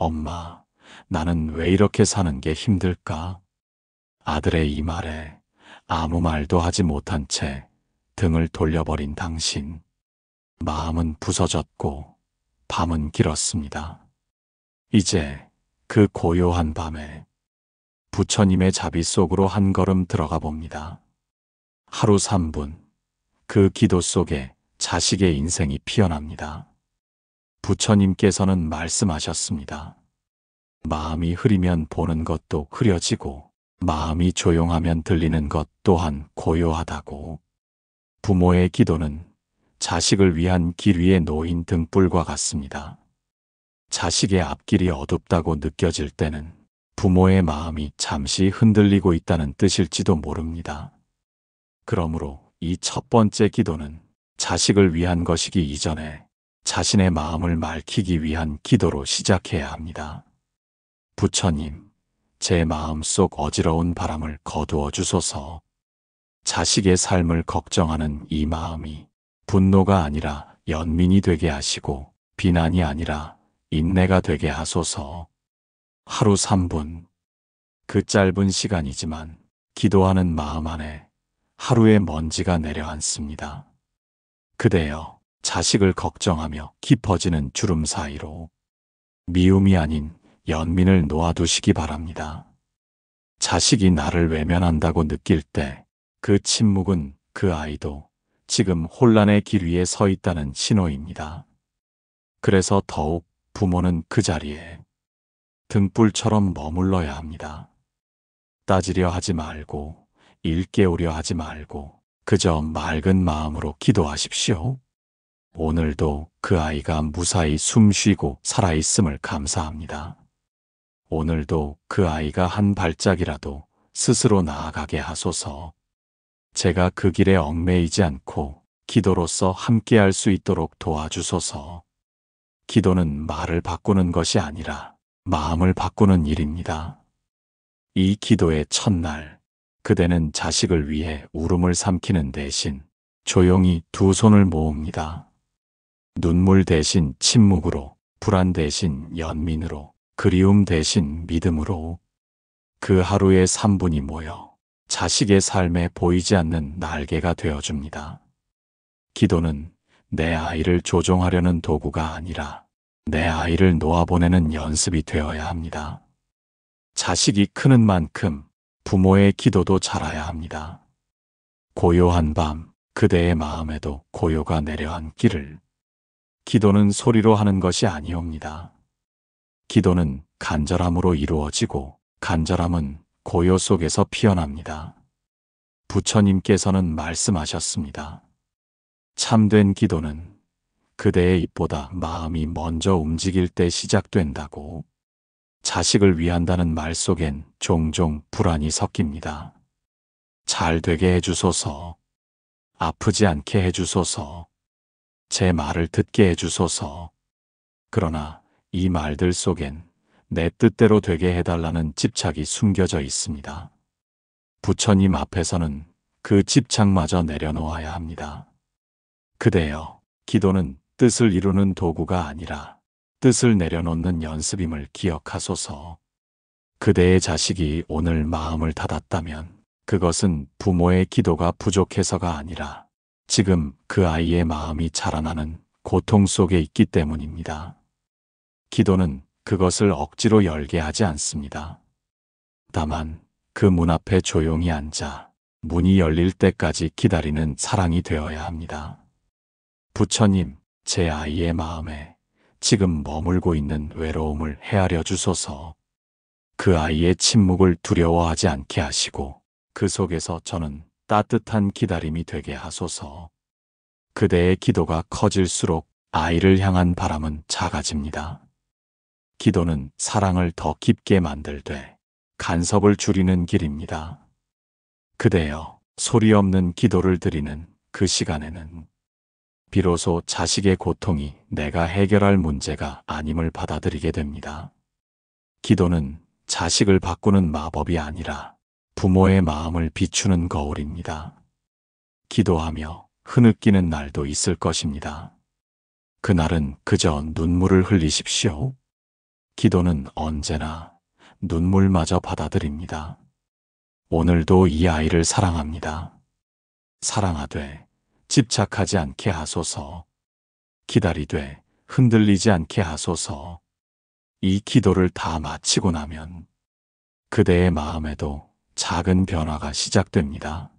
엄마, 나는 왜 이렇게 사는 게 힘들까? 아들의 이 말에 아무 말도 하지 못한 채 등을 돌려버린 당신. 마음은 부서졌고 밤은 길었습니다. 이제 그 고요한 밤에 부처님의 자비 속으로 한 걸음 들어가 봅니다. 하루 3분, 그 기도 속에 자식의 인생이 피어납니다. 부처님께서는 말씀하셨습니다. 마음이 흐리면 보는 것도 흐려지고 마음이 조용하면 들리는 것 또한 고요하다고. 부모의 기도는 자식을 위한 길 위에 놓인 등불과 같습니다. 자식의 앞길이 어둡다고 느껴질 때는 부모의 마음이 잠시 흔들리고 있다는 뜻일지도 모릅니다. 그러므로 이 첫 번째 기도는 자식을 위한 것이기 이전에 자신의 마음을 맑히기 위한 기도로 시작해야 합니다. 부처님, 제 마음속 어지러운 바람을 거두어 주소서. 자식의 삶을 걱정하는 이 마음이 분노가 아니라 연민이 되게 하시고 비난이 아니라 인내가 되게 하소서. 하루 3분, 그 짧은 시간이지만 기도하는 마음 안에 하루의 먼지가 내려앉습니다. 그대여, 자식을 걱정하며 깊어지는 주름 사이로 미움이 아닌 연민을 놓아두시기 바랍니다. 자식이 나를 외면한다고 느낄 때 그 침묵은 그 아이도 지금 혼란의 길 위에 서 있다는 신호입니다. 그래서 더욱 부모는 그 자리에 등불처럼 머물러야 합니다. 따지려 하지 말고 일깨우려 하지 말고 그저 맑은 마음으로 기도하십시오. 오늘도 그 아이가 무사히 숨 쉬고 살아있음을 감사합니다. 오늘도 그 아이가 한 발짝이라도 스스로 나아가게 하소서. 제가 그 길에 얽매이지 않고 기도로서 함께할 수 있도록 도와주소서. 기도는 말을 바꾸는 것이 아니라 마음을 바꾸는 일입니다. 이 기도의 첫날, 그대는 자식을 위해 울음을 삼키는 대신 조용히 두 손을 모읍니다. 눈물 대신 침묵으로, 불안 대신 연민으로, 그리움 대신 믿음으로 그 하루의 3분이 모여 자식의 삶에 보이지 않는 날개가 되어줍니다. 기도는 내 아이를 조종하려는 도구가 아니라 내 아이를 놓아보내는 연습이 되어야 합니다. 자식이 크는 만큼 부모의 기도도 자라야 합니다. 고요한 밤, 그대의 마음에도 고요가 내려앉기를. 기도는 소리로 하는 것이 아니옵니다. 기도는 간절함으로 이루어지고 간절함은 고요 속에서 피어납니다. 부처님께서는 말씀하셨습니다. 참된 기도는 그대의 입보다 마음이 먼저 움직일 때 시작된다고. 자식을 위한다는 말 속엔 종종 불안이 섞입니다. 잘 되게 해주소서. 아프지 않게 해주소서. 제 말을 듣게 해주소서. 그러나 이 말들 속엔 내 뜻대로 되게 해달라는 집착이 숨겨져 있습니다. 부처님 앞에서는 그 집착마저 내려놓아야 합니다. 그대여, 기도는 뜻을 이루는 도구가 아니라 뜻을 내려놓는 연습임을 기억하소서. 그대의 자식이 오늘 마음을 닫았다면 그것은 부모의 기도가 부족해서가 아니라 지금 그 아이의 마음이 자라나는 고통 속에 있기 때문입니다. 기도는 그것을 억지로 열게 하지 않습니다. 다만 그 문 앞에 조용히 앉아 문이 열릴 때까지 기다리는 사랑이 되어야 합니다. 부처님, 제 아이의 마음에 지금 머물고 있는 외로움을 헤아려 주소서. 그 아이의 침묵을 두려워하지 않게 하시고 그 속에서 저는 따뜻한 기다림이 되게 하소서. 그대의 기도가 커질수록 아이를 향한 바람은 작아집니다. 기도는 사랑을 더 깊게 만들되 간섭을 줄이는 길입니다. 그대여, 소리 없는 기도를 드리는 그 시간에는 비로소 자식의 고통이 내가 해결할 문제가 아님을 받아들이게 됩니다. 기도는 자식을 바꾸는 마법이 아니라 부모의 마음을 비추는 거울입니다. 기도하며 흐느끼는 날도 있을 것입니다. 그날은 그저 눈물을 흘리십시오. 기도는 언제나 눈물마저 받아들입니다. 오늘도 이 아이를 사랑합니다. 사랑하되 집착하지 않게 하소서. 기다리되 흔들리지 않게 하소서. 이 기도를 다 마치고 나면 그대의 마음에도 작은 변화가 시작됩니다.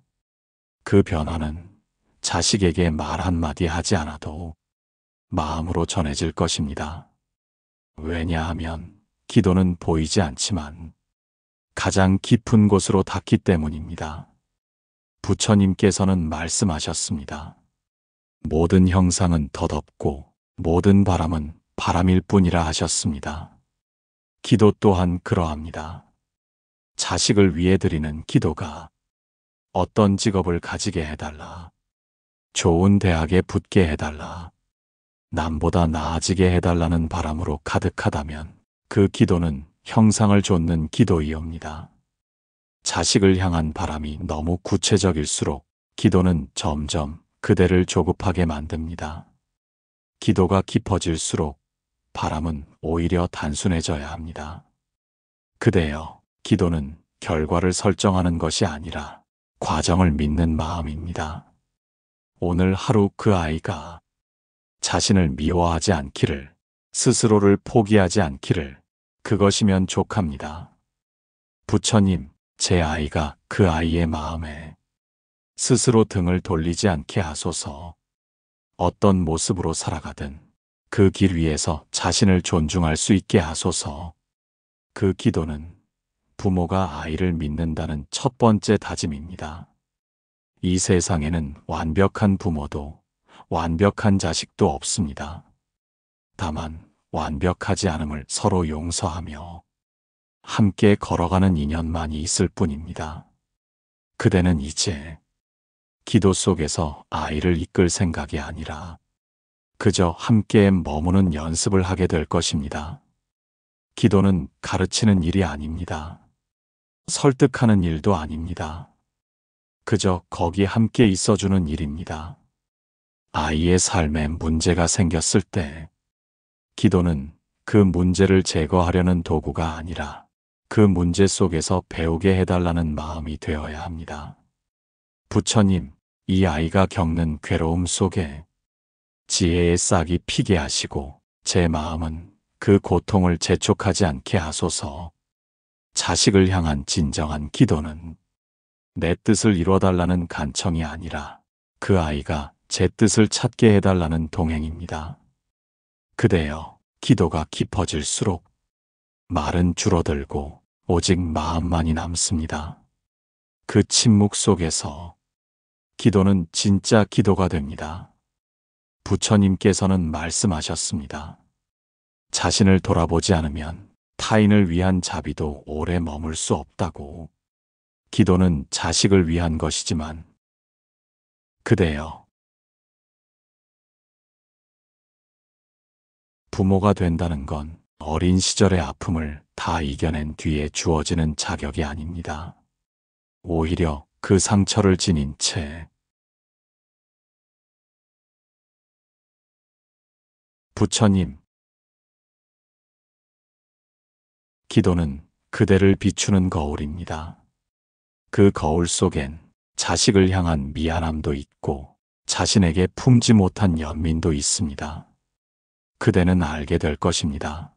그 변화는 자식에게 말 한마디 하지 않아도 마음으로 전해질 것입니다. 왜냐하면 기도는 보이지 않지만 가장 깊은 곳으로 닿기 때문입니다. 부처님께서는 말씀하셨습니다. 모든 형상은 덧없고 모든 바람은 바람일 뿐이라 하셨습니다. 기도 또한 그러합니다. 자식을 위해 드리는 기도가 어떤 직업을 가지게 해달라, 좋은 대학에 붙게 해달라, 남보다 나아지게 해달라는 바람으로 가득하다면 그 기도는 형상을 좇는 기도이옵니다. 자식을 향한 바람이 너무 구체적일수록 기도는 점점 그대를 조급하게 만듭니다. 기도가 깊어질수록 바람은 오히려 단순해져야 합니다. 그대여, 기도는 결과를 설정하는 것이 아니라 과정을 믿는 마음입니다. 오늘 하루 그 아이가 자신을 미워하지 않기를, 스스로를 포기하지 않기를, 그것이면 족합니다. 부처님, 제 아이가 그 아이의 마음에 스스로 등을 돌리지 않게 하소서. 어떤 모습으로 살아가든 그 길 위에서 자신을 존중할 수 있게 하소서. 그 기도는 부모가 아이를 믿는다는 첫 번째 다짐입니다. 이 세상에는 완벽한 부모도 완벽한 자식도 없습니다. 다만 완벽하지 않음을 서로 용서하며 함께 걸어가는 인연만이 있을 뿐입니다. 그대는 이제 기도 속에서 아이를 이끌 생각이 아니라 그저 함께 머무는 연습을 하게 될 것입니다. 기도는 가르치는 일이 아닙니다. 설득하는 일도 아닙니다. 그저 거기 함께 있어주는 일입니다. 아이의 삶에 문제가 생겼을 때 기도는 그 문제를 제거하려는 도구가 아니라 그 문제 속에서 배우게 해달라는 마음이 되어야 합니다. 부처님, 이 아이가 겪는 괴로움 속에 지혜의 싹이 피게 하시고 제 마음은 그 고통을 재촉하지 않게 하소서. 자식을 향한 진정한 기도는 내 뜻을 이뤄달라는 간청이 아니라 그 아이가 제 뜻을 찾게 해달라는 동행입니다. 그대여, 기도가 깊어질수록 말은 줄어들고 오직 마음만이 남습니다. 그 침묵 속에서 기도는 진짜 기도가 됩니다. 부처님께서는 말씀하셨습니다. 자신을 돌아보지 않으면 타인을 위한 자비도 오래 머물 수 없다고. 기도는 자식을 위한 것이지만 그대여, 부모가 된다는 건 어린 시절의 아픔을 다 이겨낸 뒤에 주어지는 자격이 아닙니다. 오히려 그 상처를 지닌 채 부처님, 기도는 그대를 비추는 거울입니다. 그 거울 속엔 자식을 향한 미안함도 있고 자신에게 품지 못한 연민도 있습니다. 그대는 알게 될 것입니다.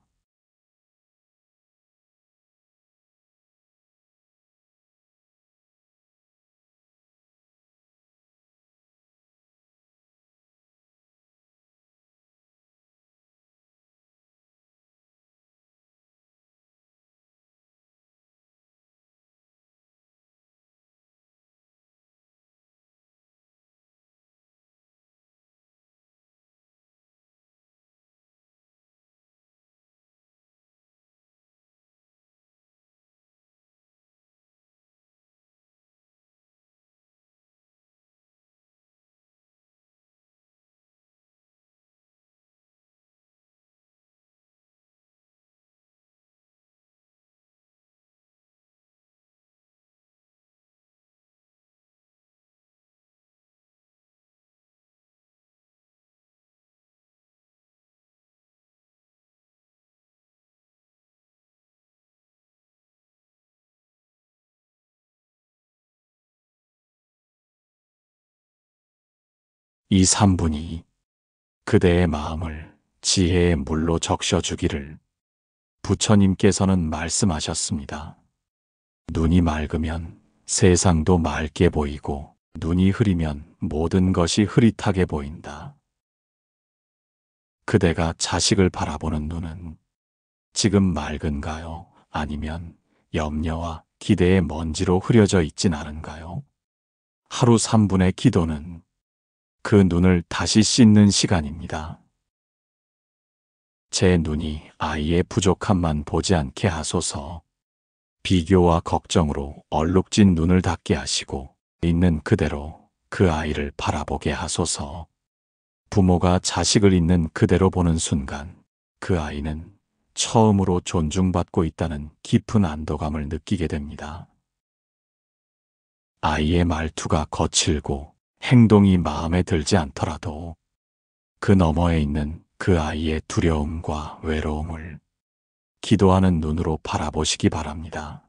이 3분이 그대의 마음을 지혜의 물로 적셔주기를 부처님께서는 말씀하셨습니다. 눈이 맑으면 세상도 맑게 보이고 눈이 흐리면 모든 것이 흐릿하게 보인다. 그대가 자식을 바라보는 눈은 지금 맑은가요? 아니면 염려와 기대의 먼지로 흐려져 있진 않은가요? 하루 3분의 기도는 그 눈을 다시 씻는 시간입니다. 제 눈이 아이의 부족함만 보지 않게 하소서. 비교와 걱정으로 얼룩진 눈을 닫게 하시고 있는 그대로 그 아이를 바라보게 하소서. 부모가 자식을 있는 그대로 보는 순간 그 아이는 처음으로 존중받고 있다는 깊은 안도감을 느끼게 됩니다. 아이의 말투가 거칠고 행동이 마음에 들지 않더라도 그 너머에 있는 그 아이의 두려움과 외로움을 기도하는 눈으로 바라보시기 바랍니다.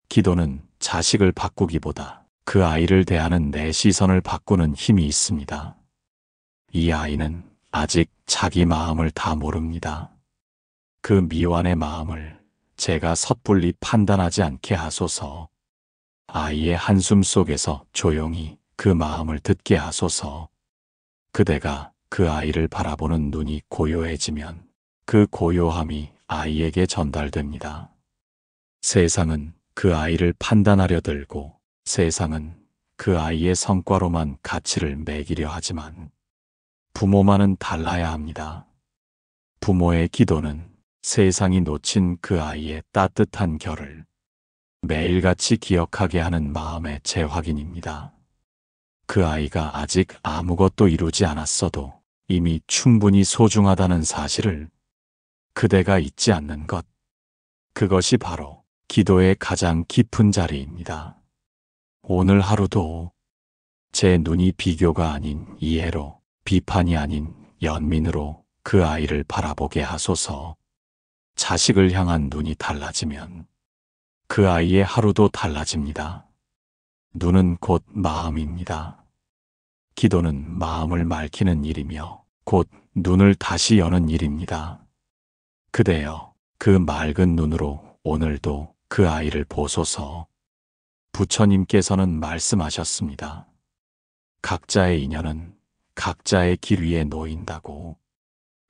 기도는 자식을 바꾸기보다 그 아이를 대하는 내 시선을 바꾸는 힘이 있습니다. 이 아이는 아직 자기 마음을 다 모릅니다. 그 미완의 마음을 제가 섣불리 판단하지 않게 하소서. 아이의 한숨 속에서 조용히 그 마음을 듣게 하소서. 그대가 그 아이를 바라보는 눈이 고요해지면 그 고요함이 아이에게 전달됩니다. 세상은 그 아이를 판단하려 들고 세상은 그 아이의 성과로만 가치를 매기려 하지만 부모만은 달라야 합니다. 부모의 기도는 세상이 놓친 그 아이의 따뜻한 결을 매일같이 기억하게 하는 마음의 재확인입니다. 그 아이가 아직 아무것도 이루지 않았어도 이미 충분히 소중하다는 사실을 그대가 잊지 않는 것, 그것이 바로 기도의 가장 깊은 자리입니다. 오늘 하루도 제 눈이 비교가 아닌 이해로, 비판이 아닌 연민으로 그 아이를 바라보게 하소서. 자식을 향한 눈이 달라지면 그 아이의 하루도 달라집니다. 눈은 곧 마음입니다. 기도는 마음을 맑히는 일이며 곧 눈을 다시 여는 일입니다. 그대여, 그 맑은 눈으로 오늘도 그 아이를 보소서. 부처님께서는 말씀하셨습니다. 각자의 인연은 각자의 길 위에 놓인다고.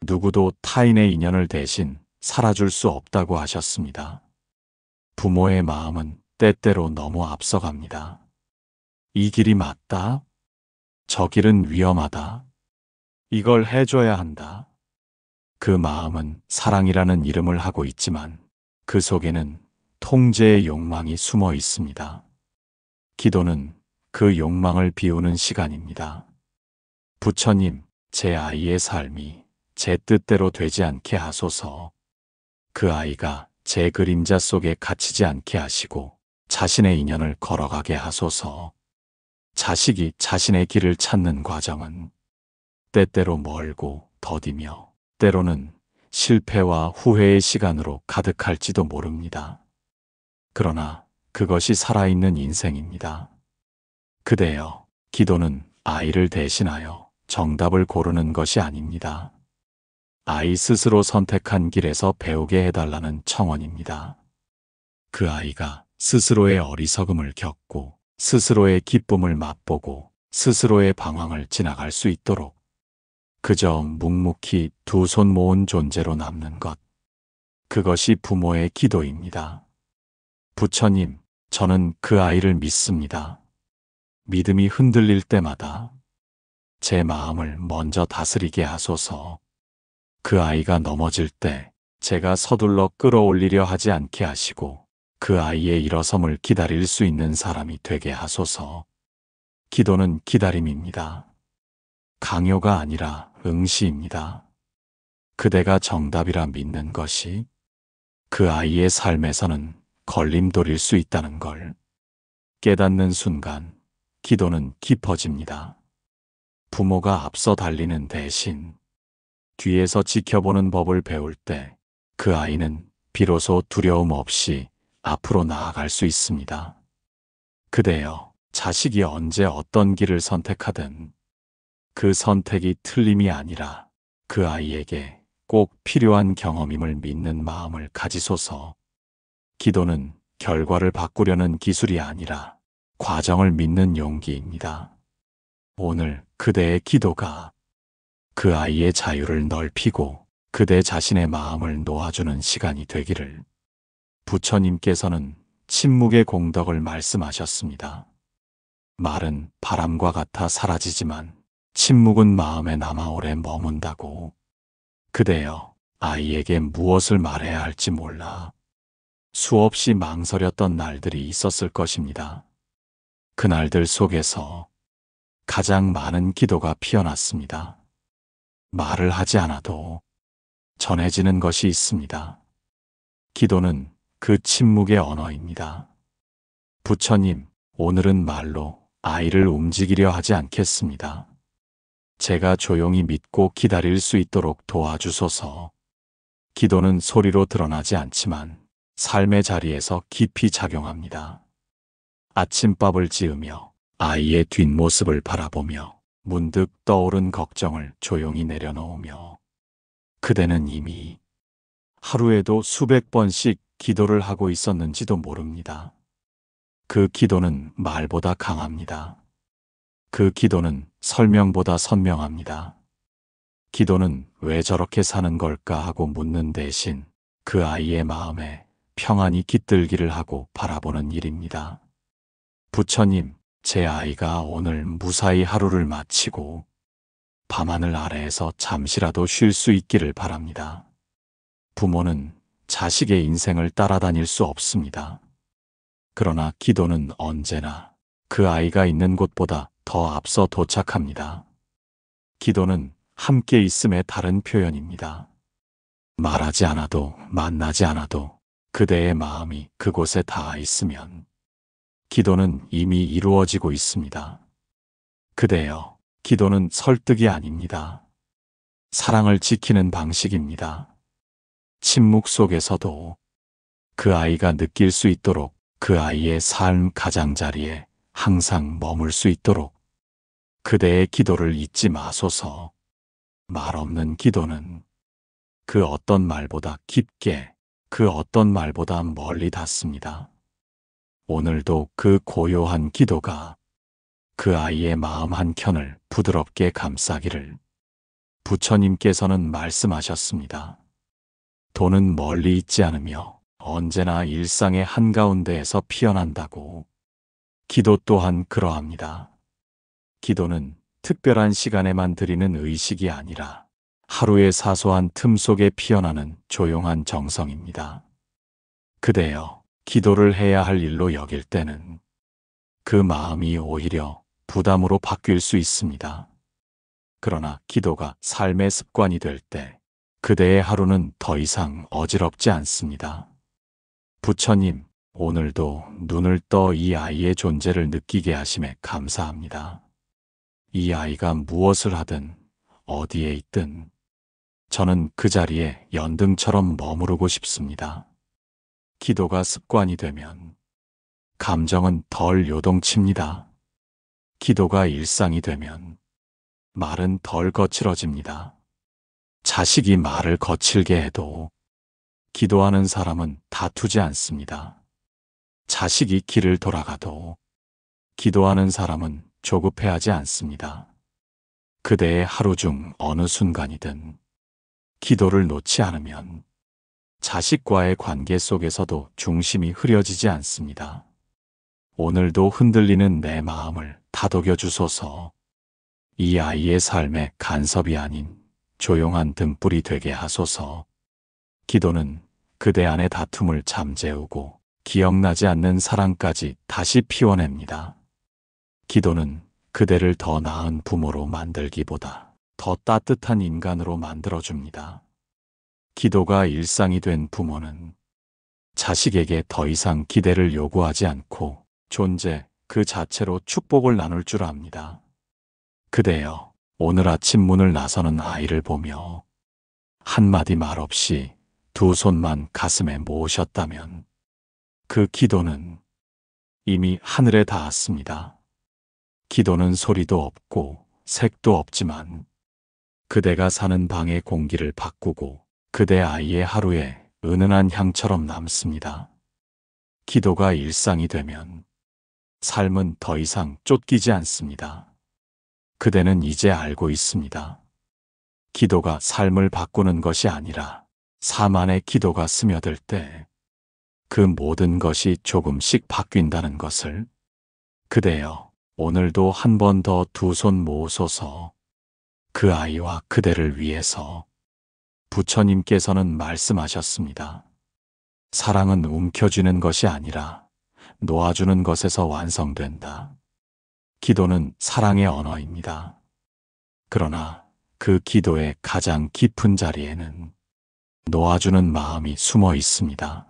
누구도 타인의 인연을 대신 살아줄 수 없다고 하셨습니다. 부모의 마음은 때때로 너무 앞서갑니다. 이 길이 맞다? 저 길은 위험하다. 이걸 해줘야 한다. 그 마음은 사랑이라는 이름을 하고 있지만 그 속에는 통제의 욕망이 숨어 있습니다. 기도는 그 욕망을 비우는 시간입니다. 부처님, 제 아이의 삶이 제 뜻대로 되지 않게 하소서. 그 아이가 제 그림자 속에 갇히지 않게 하시고 자신의 인연을 걸어가게 하소서. 자식이 자신의 길을 찾는 과정은 때때로 멀고 더디며 때로는 실패와 후회의 시간으로 가득할지도 모릅니다. 그러나 그것이 살아있는 인생입니다. 그대여, 기도는 아이를 대신하여 정답을 고르는 것이 아닙니다. 아이 스스로 선택한 길에서 배우게 해달라는 청원입니다. 그 아이가 스스로의 어리석음을 겪고 스스로의 기쁨을 맛보고 스스로의 방황을 지나갈 수 있도록 그저 묵묵히 두 손 모은 존재로 남는 것, 그것이 부모의 기도입니다. 부처님, 저는 그 아이를 믿습니다. 믿음이 흔들릴 때마다 제 마음을 먼저 다스리게 하소서. 그 아이가 넘어질 때 제가 서둘러 끌어올리려 하지 않게 하시고 그 아이의 일어섬을 기다릴 수 있는 사람이 되게 하소서. 기도는 기다림입니다. 강요가 아니라 응시입니다. 그대가 정답이라 믿는 것이 그 아이의 삶에서는 걸림돌일 수 있다는 걸 깨닫는 순간 기도는 깊어집니다. 부모가 앞서 달리는 대신 뒤에서 지켜보는 법을 배울 때 그 아이는 비로소 두려움 없이 앞으로 나아갈 수 있습니다. 그대여, 자식이 언제 어떤 길을 선택하든 그 선택이 틀림이 아니라 그 아이에게 꼭 필요한 경험임을 믿는 마음을 가지소서. 기도는 결과를 바꾸려는 기술이 아니라 과정을 믿는 용기입니다. 오늘 그대의 기도가 그 아이의 자유를 넓히고 그대 자신의 마음을 놓아주는 시간이 되기를. 부처님께서는 침묵의 공덕을 말씀하셨습니다. 말은 바람과 같아 사라지지만 침묵은 마음에 남아 오래 머문다고. 그대여, 아이에게 무엇을 말해야 할지 몰라 수없이 망설였던 날들이 있었을 것입니다. 그 날들 속에서 가장 많은 기도가 피어났습니다. 말을 하지 않아도 전해지는 것이 있습니다. 기도는 그 침묵의 언어입니다. 부처님, 오늘은 말로 아이를 움직이려 하지 않겠습니다. 제가 조용히 믿고 기다릴 수 있도록 도와주소서. 기도는 소리로 드러나지 않지만 삶의 자리에서 깊이 작용합니다. 아침밥을 지으며 아이의 뒷모습을 바라보며 문득 떠오른 걱정을 조용히 내려놓으며 그대는 이미 하루에도 수백 번씩 기도를 하고 있었는지도 모릅니다. 그 기도는 말보다 강합니다. 그 기도는 설명보다 선명합니다. 기도는 왜 저렇게 사는 걸까 하고 묻는 대신 그 아이의 마음에 평안이 깃들기를 하고 바라보는 일입니다. 부처님, 제 아이가 오늘 무사히 하루를 마치고 밤하늘 아래에서 잠시라도 쉴 수 있기를 바랍니다. 부모는 자식의 인생을 따라다닐 수 없습니다. 그러나 기도는 언제나 그 아이가 있는 곳보다 더 앞서 도착합니다. 기도는 함께 있음의 다른 표현입니다. 말하지 않아도 만나지 않아도 그대의 마음이 그곳에 닿아 있으면 기도는 이미 이루어지고 있습니다. 그대여, 기도는 설득이 아닙니다. 사랑을 지키는 방식입니다. 침묵 속에서도 그 아이가 느낄 수 있도록 그 아이의 삶 가장자리에 항상 머물 수 있도록 그대의 기도를 잊지 마소서. 말 없는 기도는 그 어떤 말보다 깊게, 그 어떤 말보다 멀리 닿습니다. 오늘도 그 고요한 기도가 그 아이의 마음 한켠을 부드럽게 감싸기를. 부처님께서는 말씀하셨습니다. 돈은 멀리 있지 않으며 언제나 일상의 한가운데에서 피어난다고. 기도 또한 그러합니다. 기도는 특별한 시간에만 드리는 의식이 아니라 하루의 사소한 틈 속에 피어나는 조용한 정성입니다. 그대여, 기도를 해야 할 일로 여길 때는 그 마음이 오히려 부담으로 바뀔 수 있습니다. 그러나 기도가 삶의 습관이 될 때 그대의 하루는 더 이상 어지럽지 않습니다. 부처님, 오늘도 눈을 떠 이 아이의 존재를 느끼게 하심에 감사합니다. 이 아이가 무엇을 하든 어디에 있든 저는 그 자리에 연등처럼 머무르고 싶습니다. 기도가 습관이 되면 감정은 덜 요동칩니다. 기도가 일상이 되면 말은 덜 거칠어집니다. 자식이 말을 거칠게 해도 기도하는 사람은 다투지 않습니다. 자식이 길을 돌아가도 기도하는 사람은 조급해하지 않습니다. 그대의 하루 중 어느 순간이든 기도를 놓지 않으면 자식과의 관계 속에서도 중심이 흐려지지 않습니다. 오늘도 흔들리는 내 마음을 다독여 주소서. 이 아이의 삶의 간섭이 아닌 조용한 등불이 되게 하소서. 기도는 그대 안의 다툼을 잠재우고 기억나지 않는 사랑까지 다시 피워냅니다. 기도는 그대를 더 나은 부모로 만들기보다 더 따뜻한 인간으로 만들어줍니다. 기도가 일상이 된 부모는 자식에게 더 이상 기대를 요구하지 않고 존재 그 자체로 축복을 나눌 줄 압니다. 그대여, 오늘 아침 문을 나서는 아이를 보며 한마디 말 없이 두 손만 가슴에 모으셨다면 그 기도는 이미 하늘에 닿았습니다. 기도는 소리도 없고 색도 없지만 그대가 사는 방의 공기를 바꾸고 그대 아이의 하루에 은은한 향처럼 남습니다. 기도가 일상이 되면 삶은 더 이상 쫓기지 않습니다. 그대는 이제 알고 있습니다. 기도가 삶을 바꾸는 것이 아니라 삶 안에 기도가 스며들 때 그 모든 것이 조금씩 바뀐다는 것을. 그대여, 오늘도 한 번 더 두 손 모으소서. 그 아이와 그대를 위해서. 부처님께서는 말씀하셨습니다. 사랑은 움켜쥐는 것이 아니라 놓아주는 것에서 완성된다. 기도는 사랑의 언어입니다. 그러나 그 기도의 가장 깊은 자리에는 놓아주는 마음이 숨어 있습니다.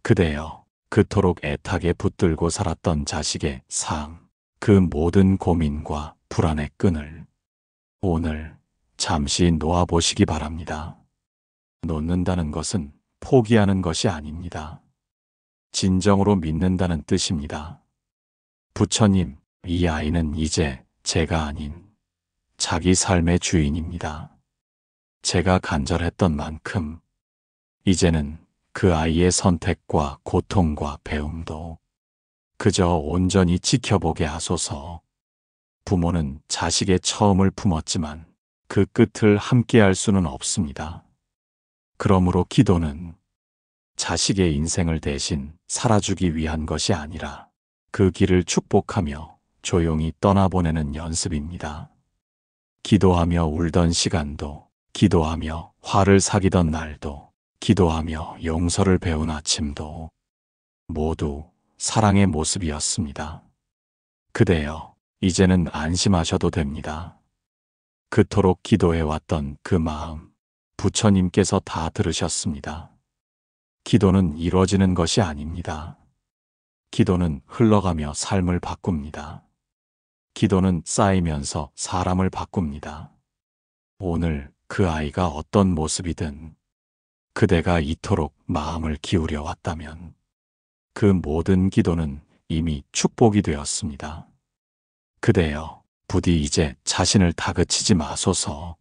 그대여, 그토록 애타게 붙들고 살았던 자식의 삶, 그 모든 고민과 불안의 끈을 오늘 잠시 놓아보시기 바랍니다. 놓는다는 것은 포기하는 것이 아닙니다. 진정으로 믿는다는 뜻입니다. 부처님, 이 아이는 이제 제가 아닌 자기 삶의 주인입니다. 제가 간절했던 만큼 이제는 그 아이의 선택과 고통과 배움도 그저 온전히 지켜보게 하소서. 부모는 자식의 처음을 품었지만 그 끝을 함께할 수는 없습니다. 그러므로 기도는 자식의 인생을 대신 살아주기 위한 것이 아니라 그 길을 축복하며 조용히 떠나보내는 연습입니다. 기도하며 울던 시간도, 기도하며 화를 사귀던 날도, 기도하며 용서를 배운 아침도 모두 사랑의 모습이었습니다. 그대여, 이제는 안심하셔도 됩니다. 그토록 기도해왔던 그 마음, 부처님께서 다 들으셨습니다. 기도는 이루어지는 것이 아닙니다. 기도는 흘러가며 삶을 바꿉니다. 기도는 쌓이면서 사람을 바꿉니다. 오늘 그 아이가 어떤 모습이든 그대가 이토록 마음을 기울여 왔다면 그 모든 기도는 이미 축복이 되었습니다. 그대여, 부디 이제 자신을 다그치지 마소서.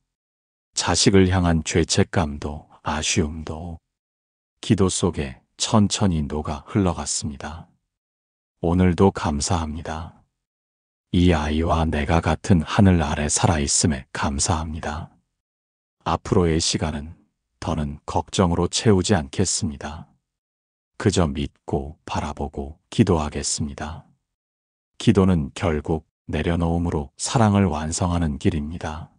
자식을 향한 죄책감도 아쉬움도 기도 속에 천천히 녹아 흘러갔습니다. 오늘도 감사합니다. 이 아이와 내가 같은 하늘 아래 살아있음에 감사합니다. 앞으로의 시간은 더는 걱정으로 채우지 않겠습니다. 그저 믿고 바라보고 기도하겠습니다. 기도는 결국 내려놓음으로 사랑을 완성하는 길입니다.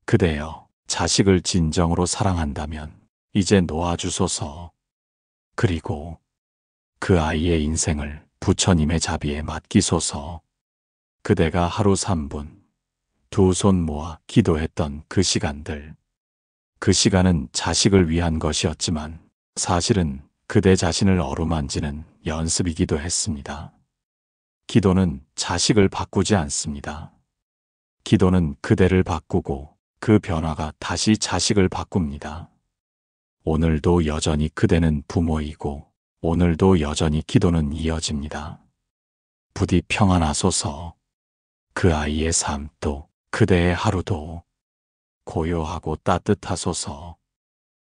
그대여, 자식을 진정으로 사랑한다면 이제 놓아주소서. 그리고 그 아이의 인생을 부처님의 자비에 맡기소서. 그대가 하루 3분, 두 손 모아 기도했던 그 시간들, 그 시간은 자식을 위한 것이었지만 사실은 그대 자신을 어루만지는 연습이기도 했습니다. 기도는 자식을 바꾸지 않습니다. 기도는 그대를 바꾸고 그 변화가 다시 자식을 바꿉니다. 오늘도 여전히 그대는 부모이고 오늘도 여전히 기도는 이어집니다. 부디 평안하소서. 그 아이의 삶도 그대의 하루도 고요하고 따뜻하소서.